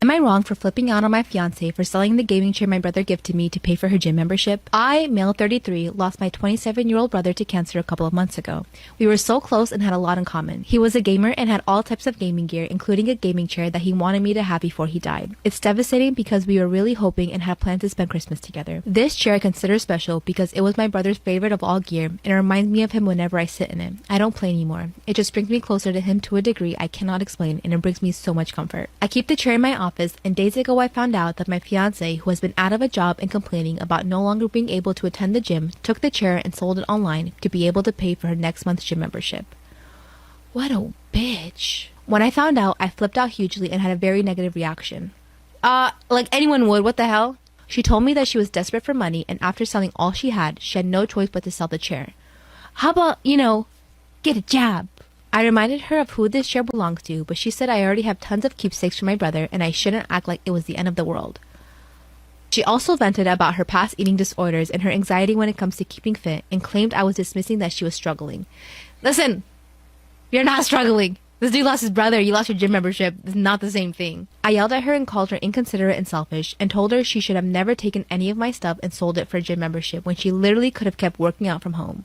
Am I wrong for flipping out on my fiance for selling the gaming chair my brother gifted me to pay for her gym membership? I, male 33, lost my 27-year-old brother to cancer a couple of months ago. We were so close and had a lot in common. He was a gamer and had all types of gaming gear, including a gaming chair that he wanted me to have before he died. It's devastating because we were really hoping and had planned to spend Christmas together. This chair I consider special because it was my brother's favorite of all gear and it reminds me of him whenever I sit in it. I don't play anymore. It just brings me closer to him to a degree I cannot explain, and it brings me so much comfort. I keep the chair in my office, and days ago I found out that my fiance, who has been out of a job and complaining about no longer being able to attend the gym, took the chair and sold it online to be able to pay for her next month's gym membership. What a bitch. When I found out, I flipped out hugely and had a very negative reaction. Like anyone would, what the hell? She told me that she was desperate for money, and after selling all she had no choice but to sell the chair. How about, get a job? I reminded her of who this chair belongs to, but she said I already have tons of keepsakes for my brother and I shouldn't act like it was the end of the world. She also vented about her past eating disorders and her anxiety when it comes to keeping fit and claimed I was dismissing that she was struggling. Listen, you're not struggling. This dude lost his brother, you lost your gym membership. It's not the same thing. I yelled at her and called her inconsiderate and selfish and told her she should have never taken any of my stuff and sold it for a gym membership when she literally could have kept working out from home.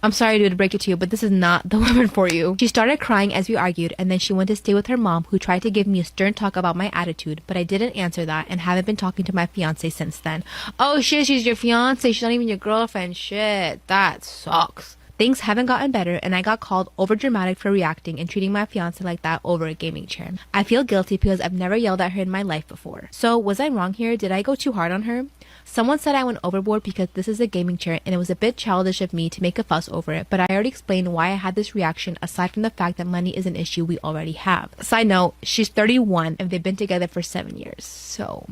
I'm sorry, dude, to break it to you, but this is not the woman for you. She started crying as we argued, and then she went to stay with her mom, who tried to give me a stern talk about my attitude, but I didn't answer that and haven't been talking to my fiance since then. Oh shit, she's your fiance, she's not even your girlfriend. Shit, that sucks. Things haven't gotten better, and I got called overdramatic for reacting and treating my fiance like that over a gaming chair. I feel guilty because I've never yelled at her in my life before. So, was I wrong here? Did I go too hard on her? Someone said I went overboard because this is a gaming chair and it was a bit childish of me to make a fuss over it, but I already explained why I had this reaction aside from the fact that money is an issue we already have. Side note, she's 31 and they've been together for 7 years. So,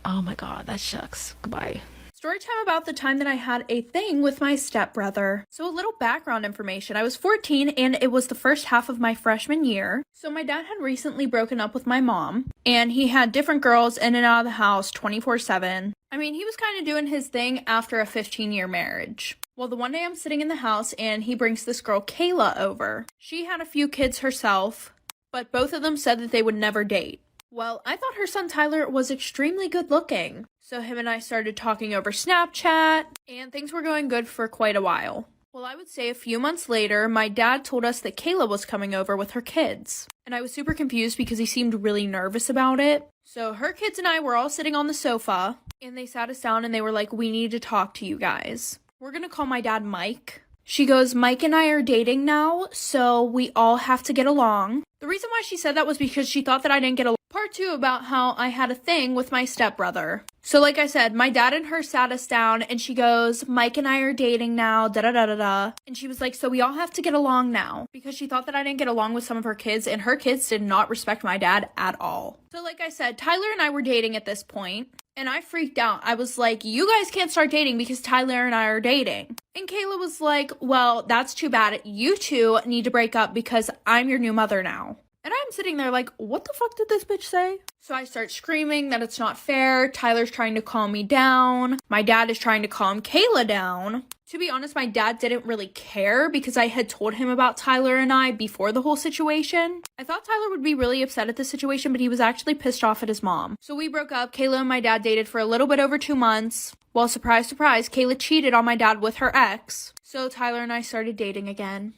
oh my god, that sucks. Goodbye. Story time about the time that I had a thing with my stepbrother. So a little background information. I was 14 and it was the first half of my freshman year. So my dad had recently broken up with my mom and he had different girls in and out of the house 24/7. I mean, he was kind of doing his thing after a 15-year marriage. Well, the one day I'm sitting in the house and he brings this girl Kayla over. She had a few kids herself, but both of them said that they would never date. Well, I thought her son Tyler was extremely good looking. So him and I started talking over Snapchat, and things were going good for quite a while. Well, I would say a few months later, my dad told us that Kayla was coming over with her kids. And I was super confused because he seemed really nervous about it. So her kids and I were all sitting on the sofa, and they sat us down and they were like, we need to talk to you guys. We're gonna call my dad Mike. She goes, Mike and I are dating now, so we all have to get along. The reason why she said that was because she thought that I didn't get along. Part 2 about how I had a thing with my stepbrother. So like I said, my dad and her sat us down and she goes, Mike and I are dating now, da-da-da-da-da. And she was like, so we all have to get along now. Because she thought that I didn't get along with some of her kids and her kids did not respect my dad at all. So like I said, Tyler and I were dating at this point. And I freaked out. I was like, you guys can't start dating because Tyler and I are dating. And Kayla was like, well, that's too bad. You two need to break up because I'm your new mother now. And I'm sitting there like, what the fuck did this bitch say? So I start screaming that it's not fair. Tyler's trying to calm me down. My dad is trying to calm Kayla down. To be honest, my dad didn't really care because I had told him about Tyler and I before the whole situation. I thought Tyler would be really upset at the situation, but he was actually pissed off at his mom. So we broke up. Kayla and my dad dated for a little bit over 2 months. Well, surprise, surprise, Kayla cheated on my dad with her ex. So Tyler and I started dating again.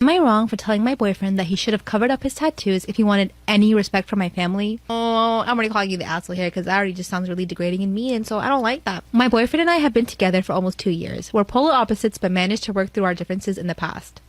Am I wrong for telling my boyfriend that he should have covered up his tattoos if he wanted any respect from my family? Oh, I'm gonna call you the asshole here because that already just sounds really degrading and mean, and so I don't like that. My boyfriend and I have been together for almost 2 years. We're polar opposites but managed to work through our differences in the past.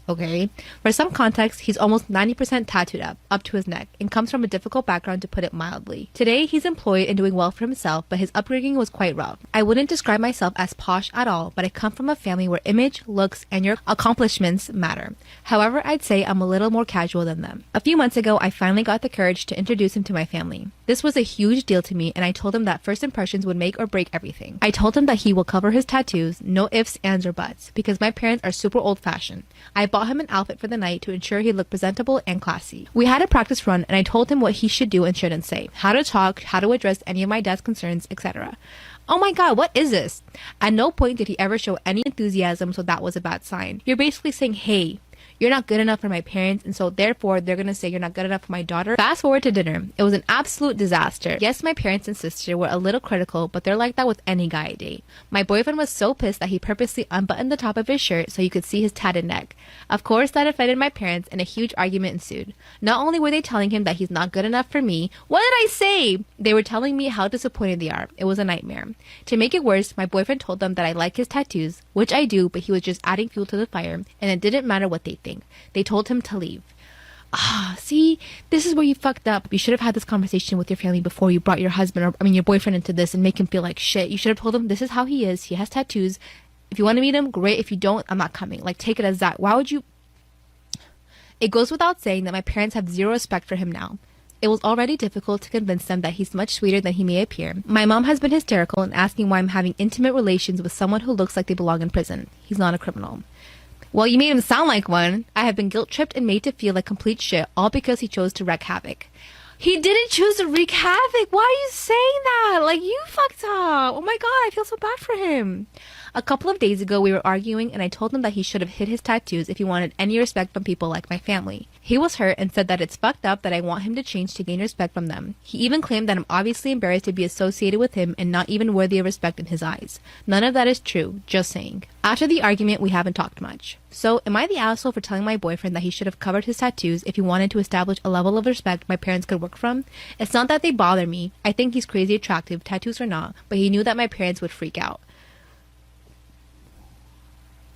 Okay? For some context, he's almost 90% tattooed up to his neck, and comes from a difficult background to put it mildly. Today, he's employed and doing well for himself, but his upbringing was quite rough. I wouldn't describe myself as posh at all, but I come from a family where image, looks, and your accomplishments matter. However, I'd say I'm a little more casual than them. A few months ago, I finally got the courage to introduce him to my family. This was a huge deal to me, and I told him that first impressions would make or break everything. I told him that he will cover his tattoos, no ifs, ands, or buts, because my parents are super old-fashioned. I bought him an outfit for the night to ensure he looked presentable and classy. We had a practice run and I told him what he should do and shouldn't say, how to talk, how to address any of my dad's concerns, etc. Oh my god, what is this? At no point did he ever show any enthusiasm, so that was a bad sign. You're basically saying, hey, you're not good enough for my parents, and so therefore they're gonna say you're not good enough for my daughter. Fast forward to dinner. It was an absolute disaster. Yes, my parents and sister were a little critical, but they're like that with any guy I date. My boyfriend was so pissed that he purposely unbuttoned the top of his shirt so you could see his tatted neck. Of course, that offended my parents and a huge argument ensued. Not only were they telling him that he's not good enough for me, what did I say? They were telling me how disappointed they are. It was a nightmare. To make it worse, my boyfriend told them that I like his tattoos, which I do, but he was just adding fuel to the fire, and it didn't matter what they think. They told him to leave. See, this is where you fucked up. You should have had this conversation with your family before you brought your husband, your boyfriend into this and make him feel like shit. You should have told him this is how he is. He has tattoos. If you want to meet him, great. If you don't, I'm not coming. Like, take it as that. Why would you? It goes without saying that my parents have zero respect for him now. It was already difficult to convince them that he's much sweeter than he may appear. My mom has been hysterical and asking why I'm having intimate relations with someone who looks like they belong in prison. He's not a criminal. Well, you made him sound like one. I have been guilt-tripped and made to feel like complete shit, all because he chose to wreak havoc. He didn't choose to wreak havoc. Why are you saying that? Like, you fucked up. Oh my god, I feel so bad for him. A couple of days ago, we were arguing, and I told him that he should have hid his tattoos if he wanted any respect from people like my family. He was hurt and said that it's fucked up that I want him to change to gain respect from them. He even claimed that I'm obviously embarrassed to be associated with him and not even worthy of respect in his eyes. None of that is true, just saying. After the argument, we haven't talked much. So, am I the asshole for telling my boyfriend that he should have covered his tattoos if he wanted to establish a level of respect my parents could work from? It's not that they bother me. I think he's crazy attractive, tattoos or not, but he knew that my parents would freak out.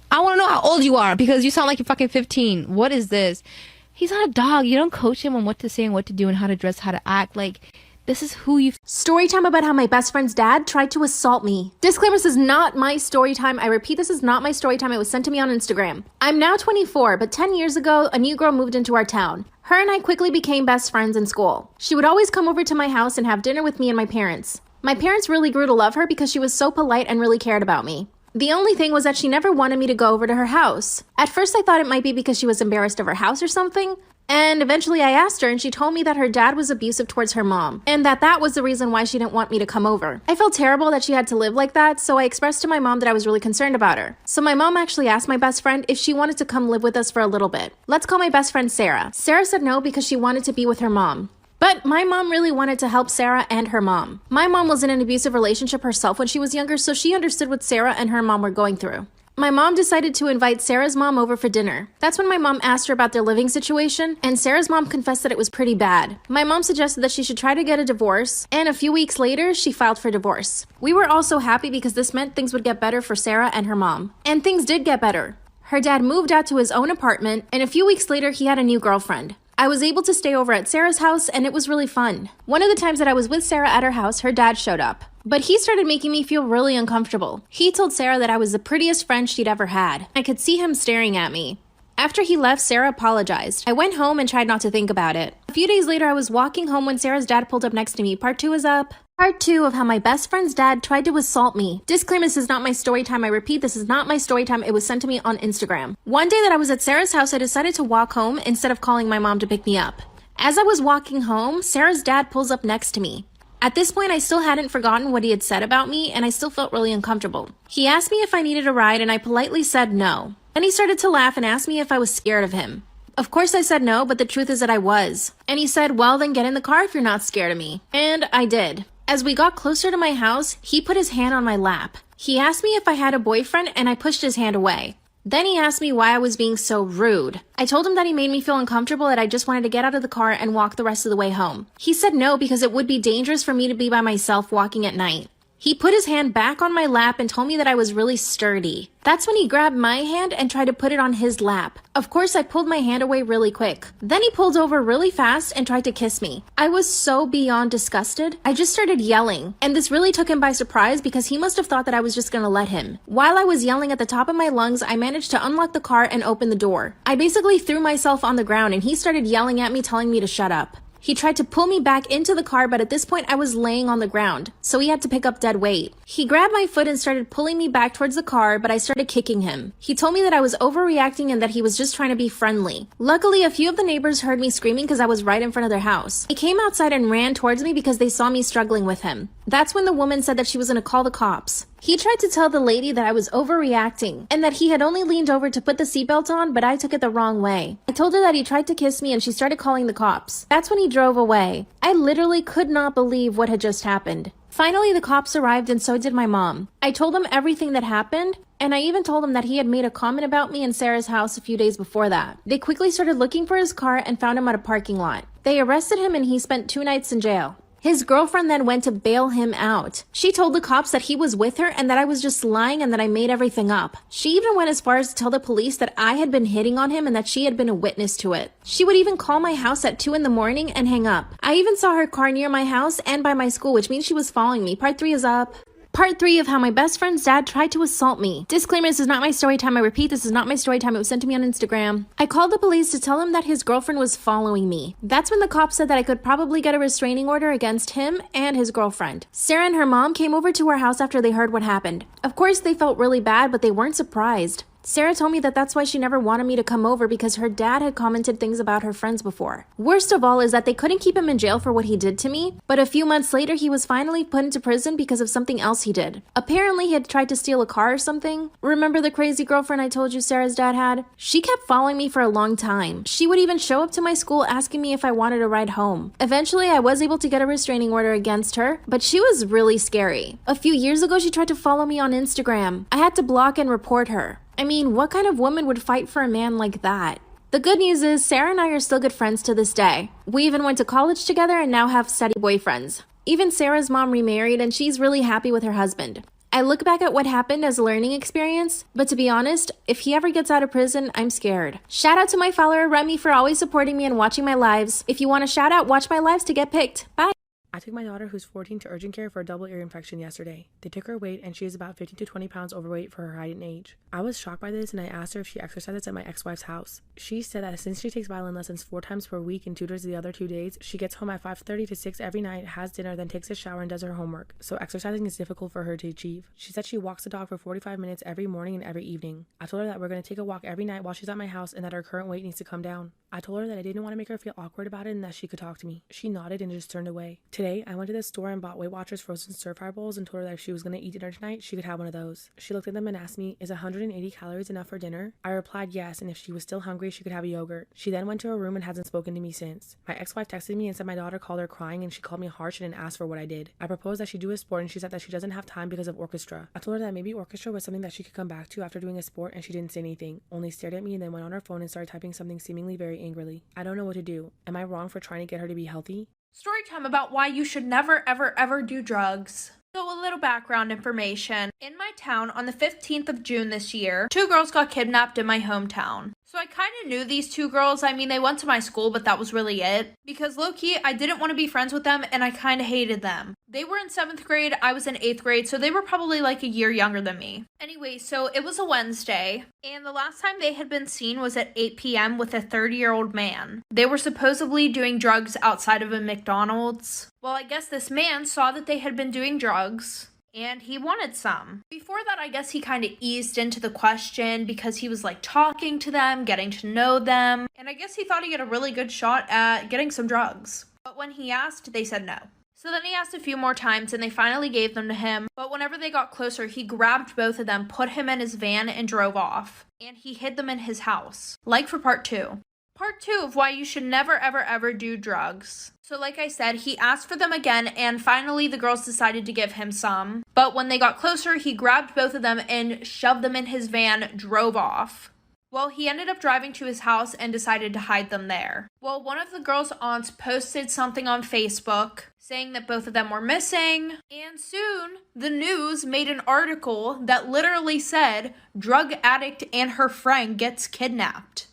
I want to know how old you are because you sound like you're fucking 15. What is this? He's not a dog. You don't coach him on what to say and what to do and how to dress, how to act. Like, this is who you... Story time about how my best friend's dad tried to assault me. Disclaimer, this is not my story time. I repeat, this is not my story time. It was sent to me on Instagram. I'm now 24, but 10 years ago, a new girl moved into our town. Her and I quickly became best friends in school. She would always come over to my house and have dinner with me and my parents. My parents really grew to love her because she was so polite and really cared about me. The only thing was that she never wanted me to go over to her house. At first I thought it might be because she was embarrassed of her house or something, and eventually I asked her and she told me that her dad was abusive towards her mom, and that was the reason why she didn't want me to come over. I felt terrible that she had to live like that, so I expressed to my mom that I was really concerned about her. So my mom actually asked my best friend if she wanted to come live with us for a little bit. Let's call my best friend Sarah. Sarah said no because she wanted to be with her mom. But my mom really wanted to help Sarah and her mom. My mom was in an abusive relationship herself when she was younger, so she understood what Sarah and her mom were going through. My mom decided to invite Sarah's mom over for dinner. That's when my mom asked her about their living situation, and Sarah's mom confessed that it was pretty bad. My mom suggested that she should try to get a divorce, and a few weeks later, she filed for divorce. We were all so happy because this meant things would get better for Sarah and her mom. And things did get better. Her dad moved out to his own apartment, and a few weeks later, he had a new girlfriend. I was able to stay over at Sarah's house, and it was really fun. One of the times that I was with Sarah at her house, her dad showed up. But he started making me feel really uncomfortable. He told Sarah that I was the prettiest friend she'd ever had. I could see him staring at me. After he left, Sarah apologized. I went home and tried not to think about it. A few days later, I was walking home when Sarah's dad pulled up next to me. Part 2 is up. Part 2 of how my best friend's dad tried to assault me. Disclaimer, this is not my story time. I repeat, this is not my story time. It was sent to me on Instagram. One day that I was at Sarah's house, I decided to walk home instead of calling my mom to pick me up. As I was walking home, Sarah's dad pulls up next to me. At this point, I still hadn't forgotten what he had said about me, and I still felt really uncomfortable. He asked me if I needed a ride, and I politely said no. Then he started to laugh and asked me if I was scared of him. Of course I said no, but the truth is that I was. And he said, well, then get in the car if you're not scared of me. And I did. As we got closer to my house, he put his hand on my lap. He asked me if I had a boyfriend, and I pushed his hand away. Then he asked me why I was being so rude. I told him that he made me feel uncomfortable, that I just wanted to get out of the car and walk the rest of the way home. He said no because it would be dangerous for me to be by myself walking at night. He put his hand back on my lap and told me that I was really sturdy. That's when he grabbed my hand and tried to put it on his lap. Of course, I pulled my hand away really quick. Then he pulled over really fast and tried to kiss me. I was so beyond disgusted. I just started yelling, and this really took him by surprise because he must have thought that I was just gonna let him. While I was yelling at the top of my lungs, I managed to unlock the car and open the door. I basically threw myself on the ground and he started yelling at me, telling me to shut up. He tried to pull me back into the car, but at this point I was laying on the ground, so he had to pick up dead weight. He grabbed my foot and started pulling me back towards the car, but I started kicking him. He told me that I was overreacting and that he was just trying to be friendly. Luckily, a few of the neighbors heard me screaming because I was right in front of their house. They came outside and ran towards me because they saw me struggling with him. That's when the woman said that she was going to call the cops. He tried to tell the lady that I was overreacting and that he had only leaned over to put the seatbelt on, but I took it the wrong way. I told her that he tried to kiss me and she started calling the cops. That's when he drove away. I literally could not believe what had just happened. Finally, the cops arrived and so did my mom. I told them everything that happened, and I even told him that he had made a comment about me in Sarah's house a few days before that. They quickly started looking for his car and found him at a parking lot. They arrested him and he spent 2 nights in jail. His girlfriend then went to bail him out. She told the cops that he was with her and that I was just lying and that I made everything up. She even went as far as to tell the police that I had been hitting on him and that she had been a witness to it. She would even call my house at 2 in the morning and hang up. I even saw her car near my house and by my school, which means she was following me. Part 3 is up. Part 3 of how my best friend's dad tried to assault me. Disclaimer, this is not my story time. I repeat, this is not my story time. It was sent to me on Instagram. I called the police to tell him that his girlfriend was following me. That's when the cops said that I could probably get a restraining order against him and his girlfriend. Sarah and her mom came over to our house after they heard what happened. Of course, they felt really bad, but they weren't surprised. Sarah told me that that's why she never wanted me to come over because her dad had commented things about her friends before. Worst of all is that they couldn't keep him in jail for what he did to me, but a few months later he was finally put into prison because of something else he did. Apparently he had tried to steal a car or something. Remember the crazy girlfriend I told you Sarah's dad had? She kept following me for a long time. She would even show up to my school asking me if I wanted a ride home. Eventually I was able to get a restraining order against her, but she was really scary. A few years ago she tried to follow me on Instagram. I had to block and report her. I mean, what kind of woman would fight for a man like that? The good news is Sarah and I are still good friends to this day. We even went to college together and now have steady boyfriends. Even Sarah's mom remarried and she's really happy with her husband. I look back at what happened as a learning experience, but to be honest, if he ever gets out of prison, I'm scared. Shout out to my follower Remy for always supporting me and watching my lives. If you want a shout out, watch my lives to get picked. Bye. I took my daughter, who's 14, to urgent care for a double ear infection yesterday. They took her weight and she is about 15 to 20 pounds overweight for her height and age. I was shocked by this and I asked her if she exercises at my ex-wife's house. She said that since she takes violin lessons 4 times per week and tutors the other 2 days, she gets home at 5:30 to 6 every night, has dinner, then takes a shower and does her homework. So exercising is difficult for her to achieve. She said she walks the dog for 45 minutes every morning and every evening. I told her that we're going to take a walk every night while she's at my house and that her current weight needs to come down. I told her that I didn't want to make her feel awkward about it and that she could talk to me. She nodded and just turned away. Today, I went to the store and bought Weight Watchers frozen stir-fry bowls and told her that if she was going to eat dinner tonight, she could have one of those. She looked at them and asked me, is 180 calories enough for dinner? I replied yes, and if she was still hungry, she could have a yogurt. She then went to her room and hasn't spoken to me since. My ex-wife texted me and said my daughter called her crying and she called me harsh and asked for what I did. I proposed that she do a sport and she said that she doesn't have time because of orchestra. I told her that maybe orchestra was something that she could come back to after doing a sport and she didn't say anything, only stared at me and then went on her phone and started typing something seemingly very angrily. I don't know what to do. Am I wrong for trying to get her to be healthy? Story time about why you should never, ever, ever do drugs. So a little background information. In my town, on the 15th of June this year, 2 girls got kidnapped in my hometown. So I kind of knew these 2 girls. I mean, they went to my school, but that was really it. Because low-key, I didn't want to be friends with them, and I kind of hated them. They were in 7th grade, I was in 8th grade, so they were probably like a year younger than me. Anyway, so it was a Wednesday, and the last time they had been seen was at 8 p.m. with a 30-year-old man. They were supposedly doing drugs outside of a McDonald's. Well, I guess this man saw that they had been doing drugs, and he wanted some. Before that, I guess he kind of eased into the question because he was like talking to them, getting to know them, and I guess he thought he had a really good shot at getting some drugs. But when he asked, they said no. So then he asked a few more times and they finally gave them to him, but whenever they got closer, he grabbed both of them, put him in his van, and drove off. And he hid them in his house. Like for part 2. Part 2 of why you should never, ever, ever do drugs. So like I said, he asked for them again, and finally the girls decided to give him some. But when they got closer, he grabbed both of them and shoved them in his van, drove off. Well, he ended up driving to his house and decided to hide them there. Well, one of the girls' aunts posted something on Facebook saying that both of them were missing, and soon the news made an article that literally said, drug addict and her friend gets kidnapped.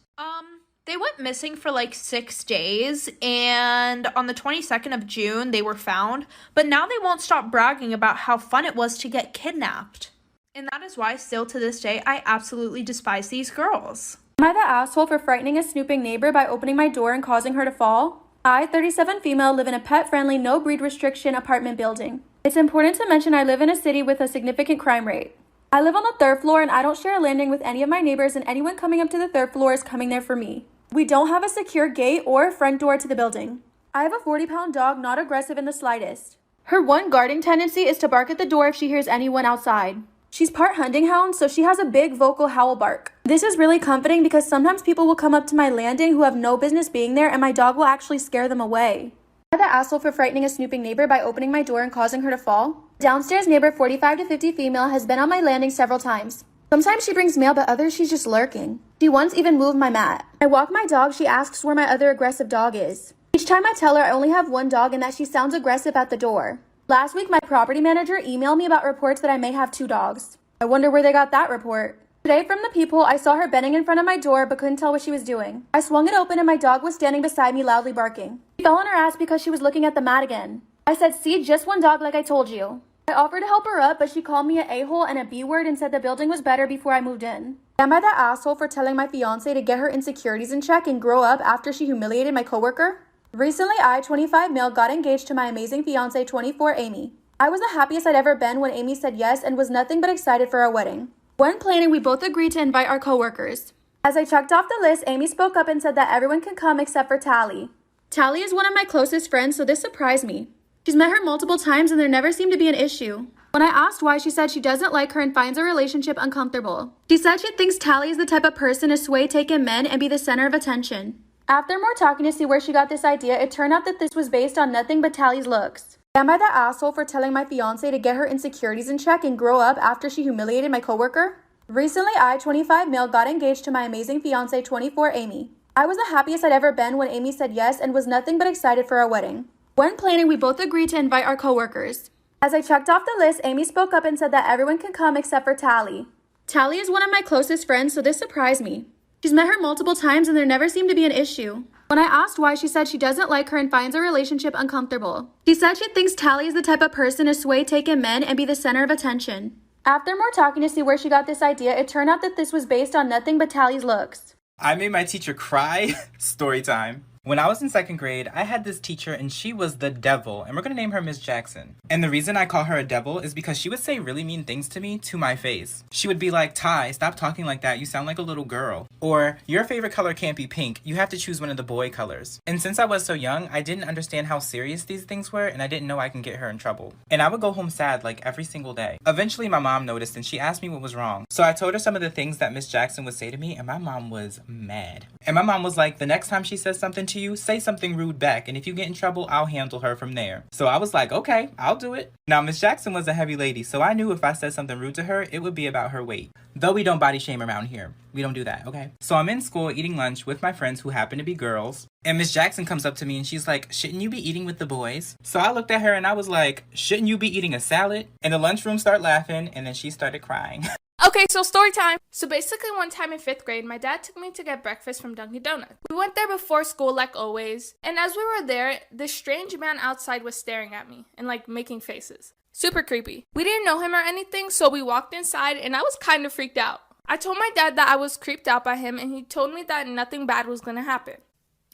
They went missing for like 6 days, and on the 22nd of June, they were found, but now they won't stop bragging about how fun it was to get kidnapped. And that is why, still to this day, I absolutely despise these girls. Am I the asshole for frightening a snooping neighbor by opening my door and causing her to fall? I, 37 female, live in a pet-friendly, no breed restriction apartment building. It's important to mention I live in a city with a significant crime rate. I live on the 3rd floor and I don't share a landing with any of my neighbors, and anyone coming up to the 3rd floor is coming there for me. We don't have a secure gate or front door to the building. I have a 40-pound dog, not aggressive in the slightest. Her one guarding tendency is to bark at the door if she hears anyone outside. She's part hunting hound, so she has a big vocal howl bark. This is really comforting because sometimes people will come up to my landing who have no business being there, and my dog will actually scare them away. Am I the asshole for frightening a snooping neighbor by opening my door and causing her to fall? Downstairs neighbor, 45 to 50 female, has been on my landing several times. Sometimes she brings mail, but others she's just lurking. She once even moved my mat. I walk my dog, she asks where my other aggressive dog is. Each time I tell her I only have one dog and that she sounds aggressive at the door. Last week, my property manager emailed me about reports that I may have 2 dogs. I wonder where they got that report. Today, from the people, I saw her bending in front of my door but couldn't tell what she was doing. I swung it open and my dog was standing beside me loudly barking. She fell on her ass because she was looking at the mat again. I said, see, just one dog like I told you. I offered to help her up, but she called me an a-hole and a b-word and said the building was better before I moved in. Am I that asshole for telling my fiance to get her insecurities in check and grow up after she humiliated my coworker? Recently, I, 25 male, got engaged to my amazing fiance, 24, Amy. I was the happiest I'd ever been when Amy said yes and was nothing but excited for our wedding. When planning, we both agreed to invite our coworkers. As I checked off the list, Amy spoke up and said that everyone can come except for Tally. Tally is one of my closest friends, so this surprised me. She's met her multiple times and there never seemed to be an issue. When I asked why, she said she doesn't like her and finds a relationship uncomfortable. She said she thinks Tally is the type of person to sway taken men and be the center of attention. After more talking to see where she got this idea, it turned out that this was based on nothing but Tally's looks. Am I that asshole for telling my fiance to get her insecurities in check and grow up after she humiliated my coworker? Recently, I, 25 male, got engaged to my amazing fiance, 24, Amy. I was the happiest I'd ever been when Amy said yes and was nothing but excited for our wedding. When planning, we both agreed to invite our coworkers. As I checked off the list, Amy spoke up and said that everyone can come except for Tally. Tally is one of my closest friends, so this surprised me. She's met her multiple times and there never seemed to be an issue. When I asked why, she said she doesn't like her and finds a relationship uncomfortable. She said she thinks Tally is the type of person to sway taken men and be the center of attention. After more talking to see where she got this idea, it turned out that this was based on nothing but Tally's looks. I made my teacher cry. Story time. When I was in 2nd grade, I had this teacher and she was the devil, and we're gonna name her Miss Jackson. And the reason I call her a devil is because she would say really mean things to me to my face. She would be like, Ty, stop talking like that, you sound like a little girl. Or, your favorite color can't be pink, you have to choose one of the boy colors. And since I was so young, I didn't understand how serious these things were, and I didn't know I can get her in trouble. And I would go home sad like every single day. Eventually my mom noticed and she asked me what was wrong. So I told her some of the things that Miss Jackson would say to me, and my mom was mad. And my mom was like, the next time she says something to you, say something rude back, and if you get in trouble, I'll handle her from there. So I was like, okay, I'll do it. Now, Miss Jackson was a heavy lady, so I knew if I said something rude to her, it would be about her weight. Though we don't body shame around here. We don't do that, okay? So I'm in school eating lunch with my friends who happen to be girls, and Miss Jackson comes up to me and she's like, shouldn't you be eating with the boys? So I looked at her and I was like, shouldn't you be eating a salad? And the lunchroom started laughing, and then she started crying. Okay, so story time. So basically one time in 5th grade, my dad took me to get breakfast from Dunkin' Donuts. We went there before school like always, and as we were there, this strange man outside was staring at me and like making faces. Super creepy. We didn't know him or anything, so we walked inside and I was kind of freaked out. I told my dad that I was creeped out by him and he told me that nothing bad was gonna happen.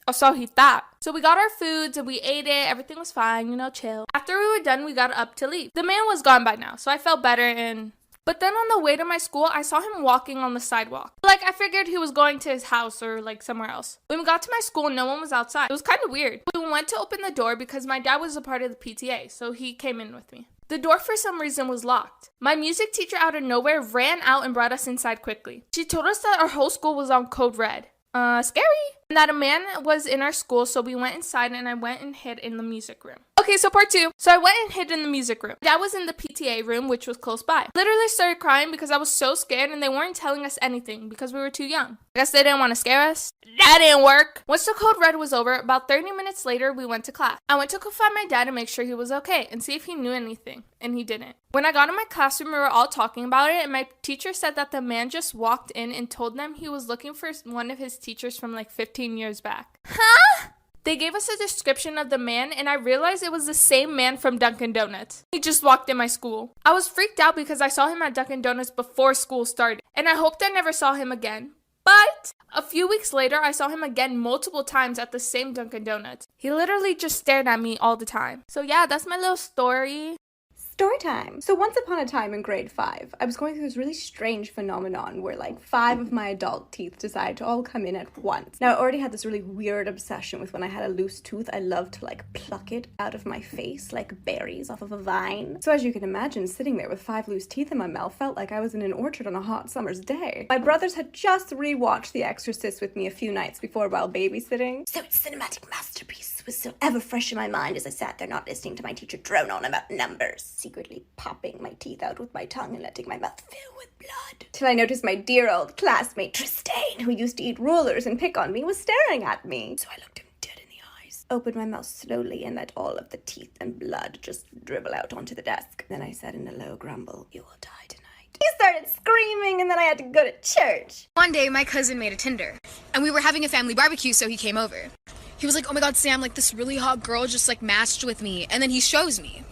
Or so he thought. So we got our foods and we ate it, everything was fine, chill. After we were done, we got up to leave. The man was gone by now, so I felt better. But then on the way to my school, I saw him walking on the sidewalk. Like, I figured he was going to his house or, like, somewhere else. When we got to my school, no one was outside. It was kind of weird. We went to open the door because my dad was a part of the PTA, so he came in with me. The door, for some reason, was locked. My music teacher out of nowhere ran out and brought us inside quickly. She told us that our whole school was on code red. Scary. And that a man was in our school, so we went inside and I went and hid in the music room. Okay, so part 2. So I went and hid in the music room. Dad was in the PTA room, which was close by. Literally started crying because I was so scared and they weren't telling us anything because we were too young. I guess they didn't want to scare us. That didn't work. Once the code red was over, about 30 minutes later, we went to class. I went to go find my dad and make sure he was okay and see if he knew anything, and he didn't. When I got in my classroom, we were all talking about it, and my teacher said that the man just walked in and told them he was looking for one of his teachers from like 15 years back. Huh? They gave us a description of the man, and I realized it was the same man from Dunkin' Donuts. He just walked in my school. I was freaked out because I saw him at Dunkin' Donuts before school started, and I hoped I never saw him again. But a few weeks later, I saw him again multiple times at the same Dunkin' Donuts. He literally just stared at me all the time. So yeah, that's my little story. Story time. So once upon a time in grade 5, I was going through this really strange phenomenon where like 5 of my adult teeth decided to all come in at once. Now I already had this really weird obsession with when I had a loose tooth, I loved to like pluck it out of my face like berries off of a vine. So as you can imagine, sitting there with 5 loose teeth in my mouth felt like I was in an orchard on a hot summer's day. My brothers had just rewatched The Exorcist with me a few nights before while babysitting, so its cinematic masterpiece was still ever fresh in my mind as I sat there not listening to my teacher drone on about numbers, secretly popping my teeth out with my tongue and letting my mouth fill with blood. Till I noticed my dear old classmate Tristane, who used to eat rulers and pick on me, was staring at me. So I looked him dead in the eyes, opened my mouth slowly and let all of the teeth and blood just dribble out onto the desk. Then I said in a low grumble, "You will die tonight." He started screaming and then I had to go to church. One day, my cousin made a Tinder, and we were having a family barbecue, so he came over. He was like, "Oh my god, Sam, like this really hot girl just like matched with me," and then he shows me.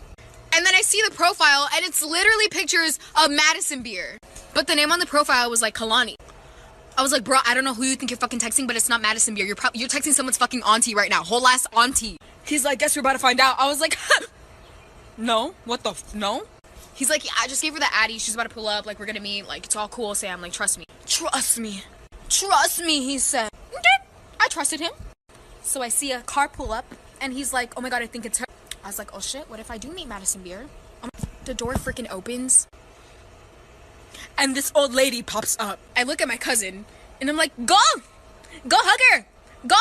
And then I see the profile, and it's literally pictures of Madison beer. But the name on the profile was like Kalani. I was like, bro, I don't know who you think you're fucking texting, but it's not Madison beer. You're texting someone's fucking auntie right now. Whole ass auntie. He's like, guess we're about to find out. I was like, no? What the no? He's like, yeah, I just gave her the Addy. She's about to pull up. Like, we're gonna meet. Like, it's all cool, Sam. Like, trust me. Trust me. Trust me, he said. Okay. I trusted him. So I see a car pull up, and he's like, oh my god, I think it's her. I was like, oh shit, what if I do meet Madison Beer? The door freaking opens, and this old lady pops up. I look at my cousin, and I'm like, go hug her. Go.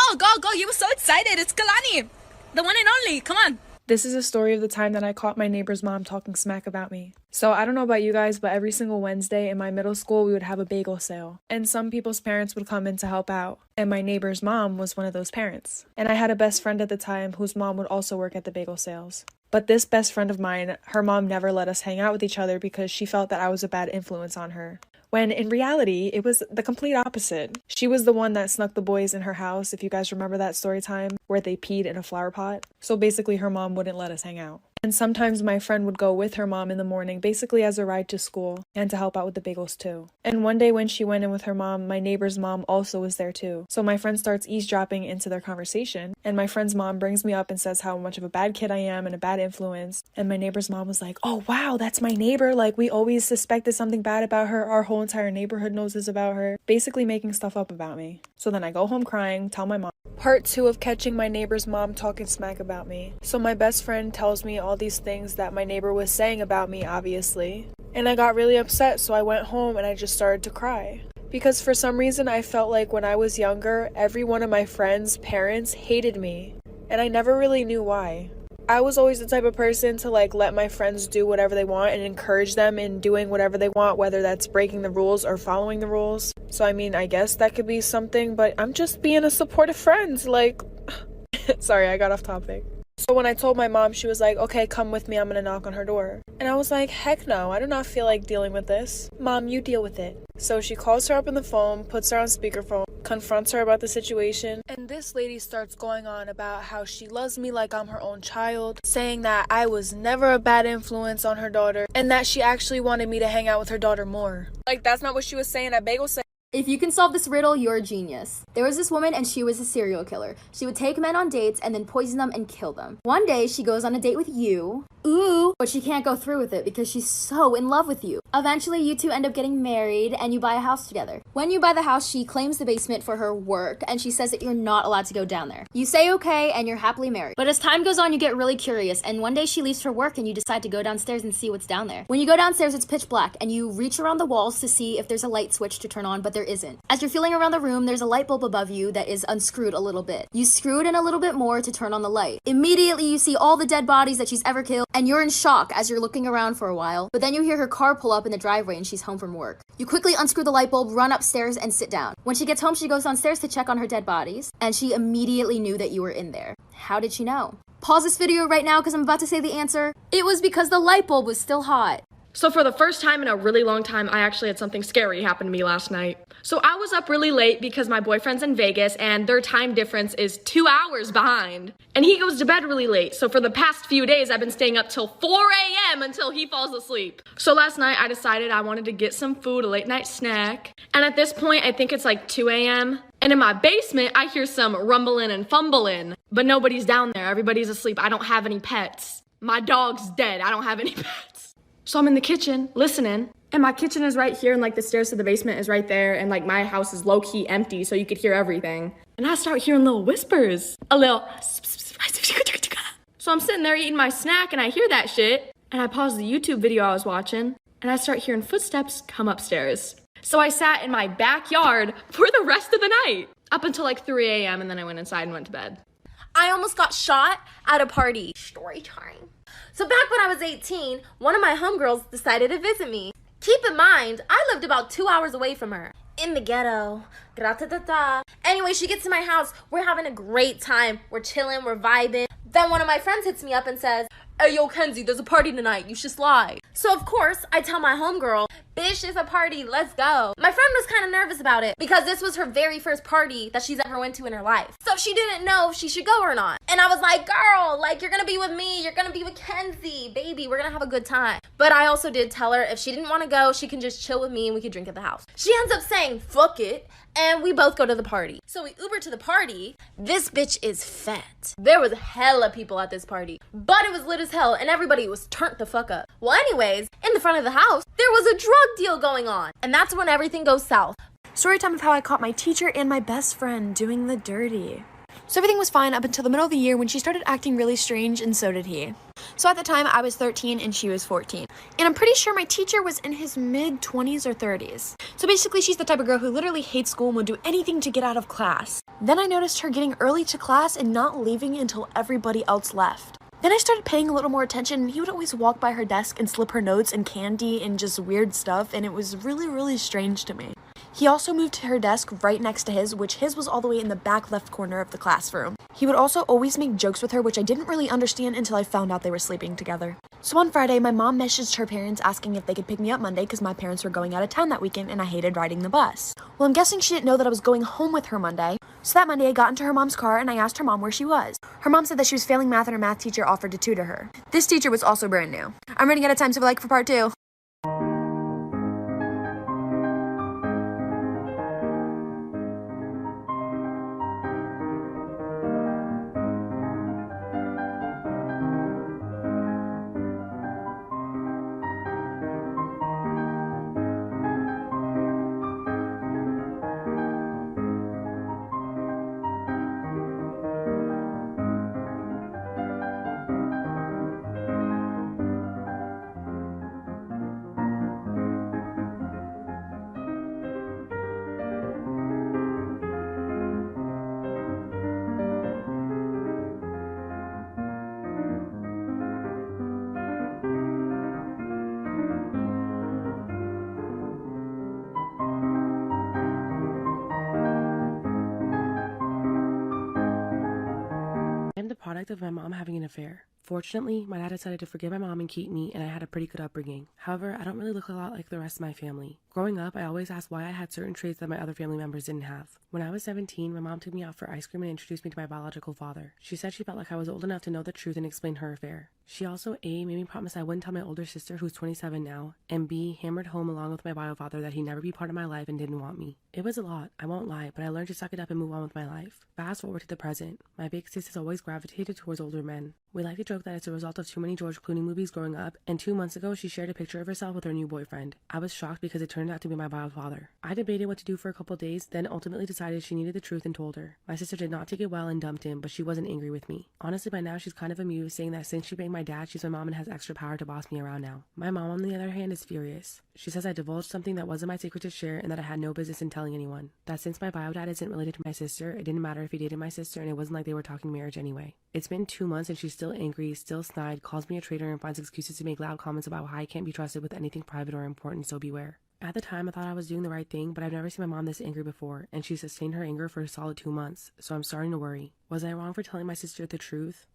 You were so excited. It's Kalani, the one and only. Come on. This is a story of the time that I caught my neighbor's mom talking smack about me. So I don't know about you guys, but every single Wednesday in my middle school, we would have a bagel sale. And some people's parents would come in to help out. And my neighbor's mom was one of those parents. And I had a best friend at the time whose mom would also work at the bagel sales. But this best friend of mine, her mom never let us hang out with each other because she felt that I was a bad influence on her. When in reality, it was the complete opposite. She was the one that snuck the boys in her house, if you guys remember that story time, where they peed in a flower pot. So basically her mom wouldn't let us hang out. And sometimes my friend would go with her mom in the morning, basically as a ride to school, and to help out with the bagels too. And one day when she went in with her mom, my neighbor's mom also was there too. So my friend starts eavesdropping into their conversation, and my friend's mom brings me up and says how much of a bad kid I am and a bad influence. And my neighbor's mom was like, oh wow, that's my neighbor. Like, we always suspected something bad about her. Our whole entire neighborhood knows this about her. Basically making stuff up about me. So then I go home crying, tell my mom. Part 2 of catching my neighbor's mom talking smack about me. So my best friend tells me all these things that my neighbor was saying about me, obviously. And I got really upset, so I went home and I just started to cry. Because for some reason I felt like when I was younger, every one of my friends' parents hated me. And I never really knew why. I was always the type of person to like let my friends do whatever they want and encourage them in doing whatever they want, whether that's breaking the rules or following the rules. So I mean, I guess that could be something, but I'm just being a supportive friend, like... Sorry, I got off topic. So when I told my mom, she was like, okay, come with me, I'm gonna knock on her door. And I was like, heck no, I do not feel like dealing with this. Mom, you deal with it. So she calls her up on the phone, puts her on speakerphone, confronts her about the situation, and this lady starts going on about how she loves me like I'm her own child, saying that I was never a bad influence on her daughter, and that she actually wanted me to hang out with her daughter more. Like, that's not what she was saying at Bagel Sale. If you can solve this riddle, you're a genius. There was this woman and she was a serial killer. She would take men on dates and then poison them and kill them. One day she goes on a date with you. Ooh, but she can't go through with it because she's so in love with you. Eventually you two end up getting married and you buy a house together. When you buy the house, she claims the basement for her work and she says that you're not allowed to go down there. You say okay and you're happily married. But as time goes on, you get really curious and one day she leaves for work and you decide to go downstairs and see what's down there. When you go downstairs, it's pitch black and you reach around the walls to see if there's a light switch to turn on, but there isn't. As you're feeling around the room, there's a light bulb above you that is unscrewed a little bit. You screw it in a little bit more to turn on the light. Immediately you see all the dead bodies that she's ever killed and you're in shock as you're looking around for a while, but then you hear her car pull up in the driveway and she's home from work. You quickly unscrew the light bulb, run upstairs and sit down. When she gets home, she goes downstairs to check on her dead bodies and she immediately knew that you were in there. How did she know? Pause this video right now because I'm about to say the answer. It was because the light bulb was still hot. So for the first time in a really long time, I actually had something scary happen to me last night. So I was up really late because my boyfriend's in Vegas and their time difference is 2 hours behind. And he goes to bed really late. So for the past few days, I've been staying up till 4 a.m. until he falls asleep. So last night I decided I wanted to get some food, a late night snack. And at this point, I think it's like 2 a.m. And in my basement, I hear some rumbling and fumbling, but nobody's down there. Everybody's asleep. I don't have any pets. My dog's dead. I don't have any pets. So I'm in the kitchen listening, and my kitchen is right here, and like the stairs to the basement is right there, and like my house is low-key empty, so you could hear everything. And I start hearing little whispers, a little. So I'm sitting there eating my snack, and I hear that shit, and I pause the YouTube video I was watching, and I start hearing footsteps come upstairs. So I sat in my backyard for the rest of the night, up until like 3 a.m., and then I went inside and went to bed. I almost got shot at a party. Story time. So back when I was 18, one of my homegirls decided to visit me. Keep in mind, I lived about 2 hours away from her. In the ghetto. Gra-ta-ta-ta. Anyway, she gets to my house. We're having a great time. We're chilling, we're vibing. Then one of my friends hits me up and says, "Hey, yo, Kenzie, there's a party tonight. You should slide." So, of course, I tell my homegirl, "Bitch, it's a party. Let's go." My friend was kind of nervous about it because this was her very first party that she's ever went to in her life. So she didn't know if she should go or not. And I was like, "Girl, like, you're going to be with me. You're going to be with Kenzie. Baby, we're going to have a good time." But I also did tell her if she didn't want to go, she can just chill with me and we could drink at the house. She ends up saying, "Fuck it." And we both go to the party. So we Uber to the party. This bitch is fat. There was hella people at this party, but it was lit as hell and everybody was turned the fuck up. Well, anyways, in the front of the house, there was a drug deal going on. And that's when everything goes south. Story time of how I caught my teacher and my best friend doing the dirty. So everything was fine up until the middle of the year when she started acting really strange, and so did he. So at the time, I was 13 and she was 14. And I'm pretty sure my teacher was in his mid-20s or 30s. So basically, she's the type of girl who literally hates school and would do anything to get out of class. Then I noticed her getting early to class and not leaving until everybody else left. Then I started paying a little more attention, and he would always walk by her desk and slip her notes and candy and just weird stuff, and it was really, really strange to me. He also moved to her desk right next to his, which his was all the way in the back left corner of the classroom. He would also always make jokes with her, which I didn't really understand until I found out they were sleeping together. So on Friday, my mom messaged her parents asking if they could pick me up Monday because my parents were going out of town that weekend and I hated riding the bus. Well, I'm guessing she didn't know that I was going home with her Monday. So that Monday, I got into her mom's car and I asked her mom where she was. Her mom said that she was failing math and her math teacher offered to tutor her. This teacher was also brand new. I'm running out of time, so like for part 2. I'm the product of my mom having an affair. Fortunately, my dad decided to forgive my mom and keep me, and I had a pretty good upbringing. However, I don't really look a lot like the rest of my family. Growing up, I always asked why I had certain traits that my other family members didn't have. When I was 17, my mom took me out for ice cream and introduced me to my biological father. She said she felt like I was old enough to know the truth and explain her affair. She also A, made me promise I wouldn't tell my older sister, who's 27 now, and B, hammered home along with my bio father that he'd never be part of my life and didn't want me. It was a lot, I won't lie, but I learned to suck it up and move on with my life. Fast forward to the present. My big sis has always gravitated towards older men. We like to joke that it's a result of too many George Clooney movies growing up, and 2 months ago she shared a picture of herself with her new boyfriend. I was shocked because it turned out to be my bio father. I debated what to do for a couple days, then ultimately decided she needed the truth and told her. My sister did not take it well and dumped him, but she wasn't angry with me. Honestly, by now she's kind of amused, saying that since she banged my dad, she's my mom and has extra power to boss me around now. My mom, on the other hand, is furious. She says I divulged something that wasn't my secret to share and that I had no business in telling anyone. That since my bio dad isn't related to my sister, it didn't matter if he dated my sister, and it wasn't like they were talking marriage anyway. It's been 2 months and she's still angry, still snide, calls me a traitor, and finds excuses to make loud comments about how I can't be trusted with anything private or important, so beware. At the time, I thought I was doing the right thing, but I've never seen my mom this angry before, and she sustained her anger for a solid 2 months, so I'm starting to worry. Was I wrong for telling my sister the truth?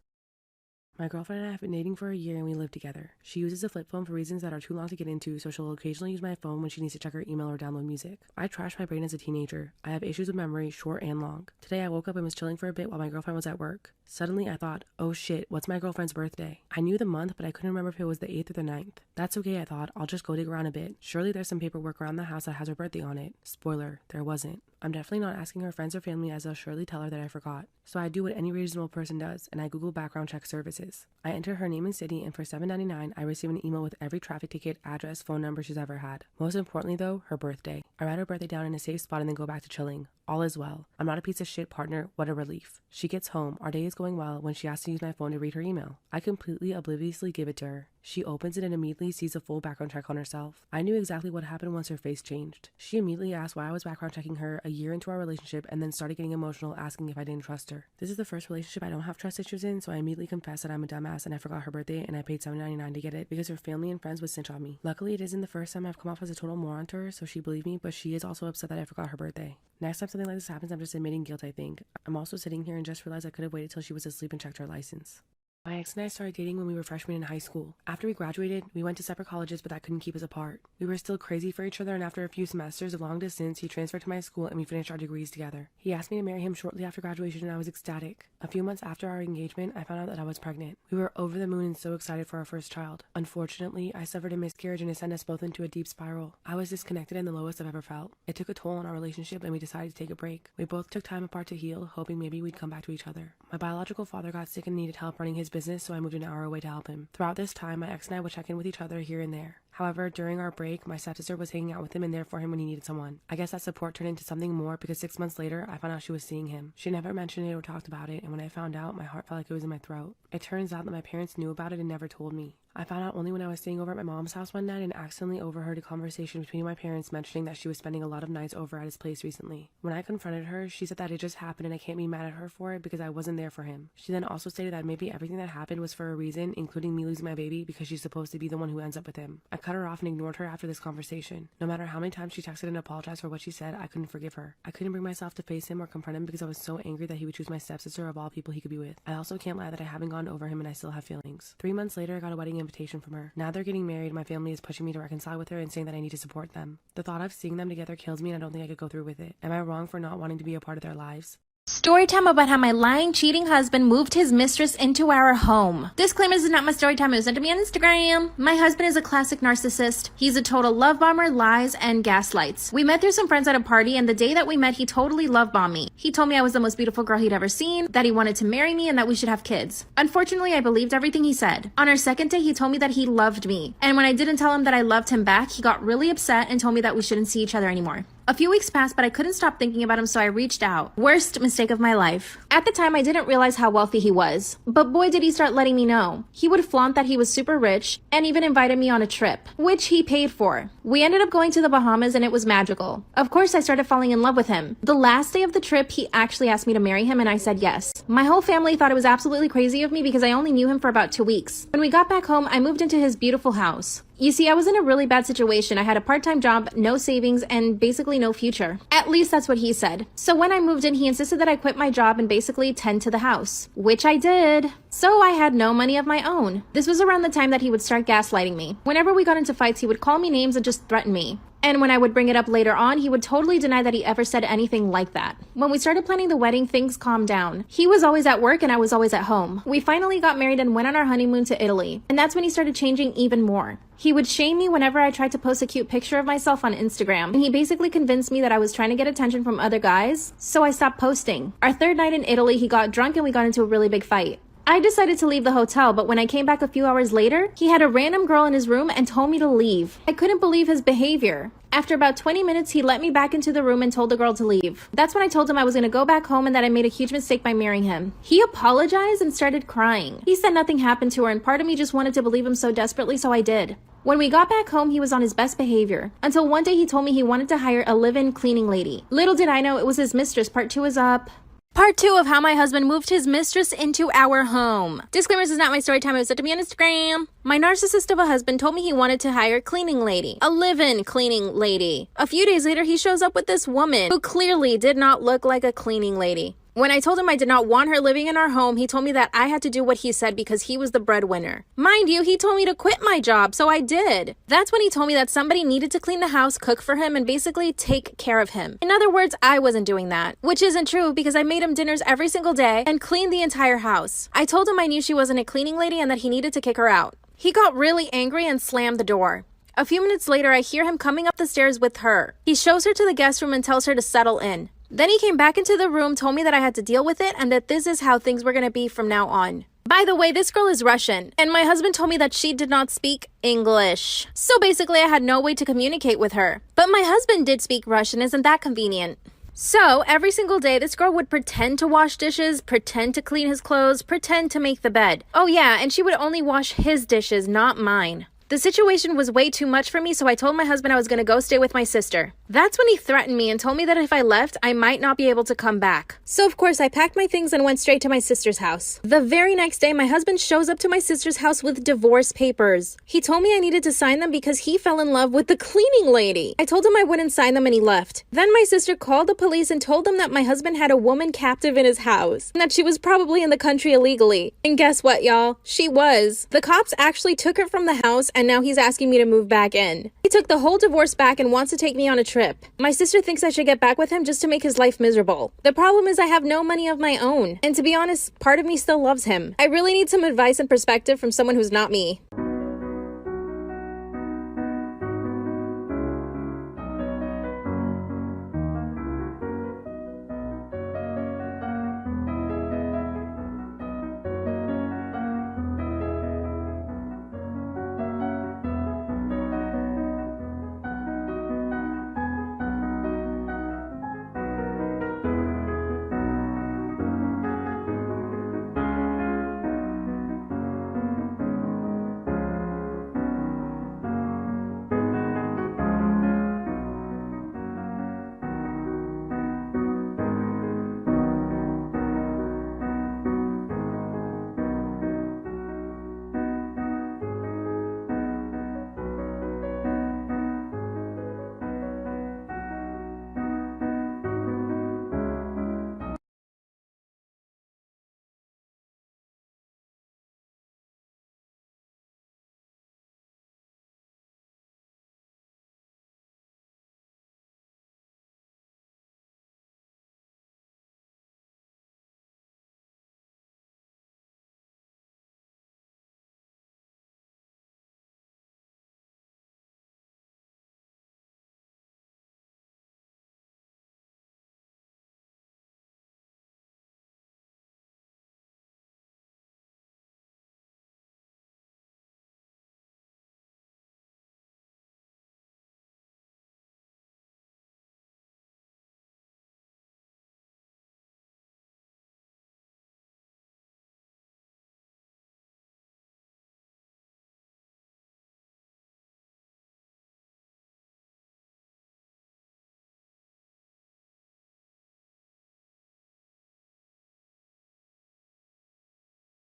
My girlfriend and I have been dating for a year and we live together. She uses a flip phone for reasons that are too long to get into, so she'll occasionally use my phone when she needs to check her email or download music. I trashed my brain as a teenager. I have issues with memory, short and long. Today I woke up and was chilling for a bit while my girlfriend was at work. Suddenly I thought, oh shit, what's my girlfriend's birthday? I knew the month, but I couldn't remember if it was the 8th or the 9th. That's okay, I thought. I'll just go dig around a bit. Surely there's some paperwork around the house that has her birthday on it. Spoiler, there wasn't. I'm definitely not asking her friends or family, as they'll surely tell her that I forgot. So I do what any reasonable person does, and I Google background check services. I enter her name and city, and for $7.99, I receive an email with every traffic ticket, address, phone number she's ever had. Most importantly though, her birthday. I write her birthday down in a safe spot and then go back to chilling. All is well. I'm not a piece of shit partner. What a relief. She gets home. Our day is going well when she asks to use my phone to read her email. I completely obliviously give it to her. She opens it and immediately sees a full background check on herself. I knew exactly what happened once her face changed. She immediately asked why I was background checking her a year into our relationship and then started getting emotional, asking if I didn't trust her. This is the first relationship I don't have trust issues in, so I immediately confessed that I'm a dumbass and I forgot her birthday and I paid $7.99 to get it because her family and friends would snitch on me. Luckily, it isn't the first time I've come off as a total moron to her, so she believed me, but she is also upset that I forgot her birthday. Next time something like this happens, I'm just admitting guilt, I think. I'm also sitting here and just realized I could have waited till she was asleep and checked her license. My ex and I started dating when we were freshmen in high school. After we graduated, we went to separate colleges, but that couldn't keep us apart. We were still crazy for each other, and after a few semesters of long distance, he transferred to my school and we finished our degrees together. He asked me to marry him shortly after graduation, and I was ecstatic. A few months after our engagement, I found out that I was pregnant. We were over the moon and so excited for our first child. Unfortunately, I suffered a miscarriage and it sent us both into a deep spiral. I was disconnected and the lowest I've ever felt. It took a toll on our relationship and we decided to take a break. We both took time apart to heal, hoping maybe we'd come back to each other. My biological father got sick and needed help running his business, so I moved an hour away to help him. Throughout this time, my ex and I would check in with each other here and there. However, during our break, my stepsister was hanging out with him and there for him when he needed someone. I guess that support turned into something more because 6 months later, I found out she was seeing him. She never mentioned it or talked about it, and when I found out, my heart felt like it was in my throat. It turns out that my parents knew about it and never told me. I found out only when I was staying over at my mom's house one night and accidentally overheard a conversation between my parents mentioning that she was spending a lot of nights over at his place recently. When I confronted her, she said that it just happened and I can't be mad at her for it because I wasn't there for him. She then also stated that maybe everything that happened was for a reason, including me losing my baby, because she's supposed to be the one who ends up with him. I cut her off and ignored her after this conversation. No matter how many times she texted and apologized for what she said, I couldn't forgive her. I couldn't bring myself to face him or confront him because I was so angry that he would choose my stepsister of all people he could be with. I also can't lie that I haven't gone over him and I still have feelings. 3 months later, I got a wedding invitation from her. Now they're getting married, my family is pushing me to reconcile with her and saying that I need to support them. The thought of seeing them together kills me and I don't think I could go through with it. Am I wrong for not wanting to be a part of their lives? Story time about how my lying, cheating husband moved his mistress into our home. Disclaimer, this is not my story time. It was sent to me on Instagram. My husband is a classic narcissist. He's a total love bomber, lies, and gaslights. We met through some friends at a party, and the day that we met, he totally love bombed me. He told me I was the most beautiful girl he'd ever seen, that he wanted to marry me, and that we should have kids. Unfortunately, I believed everything he said. On our second day, he told me that he loved me. And when I didn't tell him that I loved him back, he got really upset and told me that we shouldn't see each other anymore. A few weeks passed, but I couldn't stop thinking about him, so I reached out. Worst mistake of my life. At the time, I didn't realize how wealthy he was. But boy, did he start letting me know. He would flaunt that he was super rich and even invited me on a trip, which he paid for. We ended up going to the Bahamas and it was magical. Of course, I started falling in love with him. The last day of the trip, he actually asked me to marry him and I said yes. My whole family thought it was absolutely crazy of me because I only knew him for about 2 weeks. When we got back home, I moved into his beautiful house. You see, I was in a really bad situation. I had a part-time job, no savings, and basically no future. At least that's what he said. So when I moved in, he insisted that I quit my job and basically tend to the house, which I did. So I had no money of my own. This was around the time that he would start gaslighting me. Whenever we got into fights, he would call me names and just threaten me. And when I would bring it up later on, he would totally deny that he ever said anything like that. When we started planning the wedding, things calmed down. He was always at work and I was always at home. We finally got married and went on our honeymoon to Italy. And that's when he started changing even more. He would shame me whenever I tried to post a cute picture of myself on Instagram. And he basically convinced me that I was trying to get attention from other guys, so I stopped posting. Our third night in Italy, he got drunk and we got into a really big fight. I decided to leave the hotel, but when I came back a few hours later, he had a random girl in his room and told me to leave. I couldn't believe his behavior. After about 20 minutes, he let me back into the room and told the girl to leave. That's when I told him I was going to go back home and that I made a huge mistake by marrying him. He apologized and started crying. He said nothing happened to her and part of me just wanted to believe him so desperately, so I did. When we got back home, he was on his best behavior. Until one day he told me he wanted to hire a live-in cleaning lady. Little did I know it was his mistress. Part 2 is up. Part 2 of how my husband moved his mistress into our home. Disclaimer, this is not my story time. It was sent to me on Instagram. My narcissist of a husband told me he wanted to hire a cleaning lady. A live-in cleaning lady. A few days later, he shows up with this woman who clearly did not look like a cleaning lady. When I told him I did not want her living in our home, he told me that I had to do what he said because he was the breadwinner. Mind you, he told me to quit my job, so I did. That's when he told me that somebody needed to clean the house, cook for him, and basically take care of him. In other words, I wasn't doing that. Which isn't true because I made him dinners every single day and cleaned the entire house. I told him I knew she wasn't a cleaning lady and that he needed to kick her out. He got really angry and slammed the door. A few minutes later, I hear him coming up the stairs with her. He shows her to the guest room and tells her to settle in. Then he came back into the room, told me that I had to deal with it and that this is how things were going to be from now on. By the way, this girl is Russian, and my husband told me that she did not speak English. So basically, I had no way to communicate with her. But my husband did speak Russian, isn't that convenient? So, every single day, this girl would pretend to wash dishes, pretend to clean his clothes, pretend to make the bed. Oh yeah, and she would only wash his dishes, not mine. The situation was way too much for me, so I told my husband I was going to go stay with my sister. That's when he threatened me and told me that if I left, I might not be able to come back. So of course, I packed my things and went straight to my sister's house. The very next day, my husband shows up to my sister's house with divorce papers. He told me I needed to sign them because he fell in love with the cleaning lady. I told him I wouldn't sign them and he left. Then my sister called the police and told them that my husband had a woman captive in his house and that she was probably in the country illegally. And guess what, y'all? She was. The cops actually took her from the house and now he's asking me to move back in. He took the whole divorce back and wants to take me on a trip. My sister thinks I should get back with him just to make his life miserable. The problem is I have no money of my own. And to be honest, part of me still loves him. I really need some advice and perspective from someone who's not me.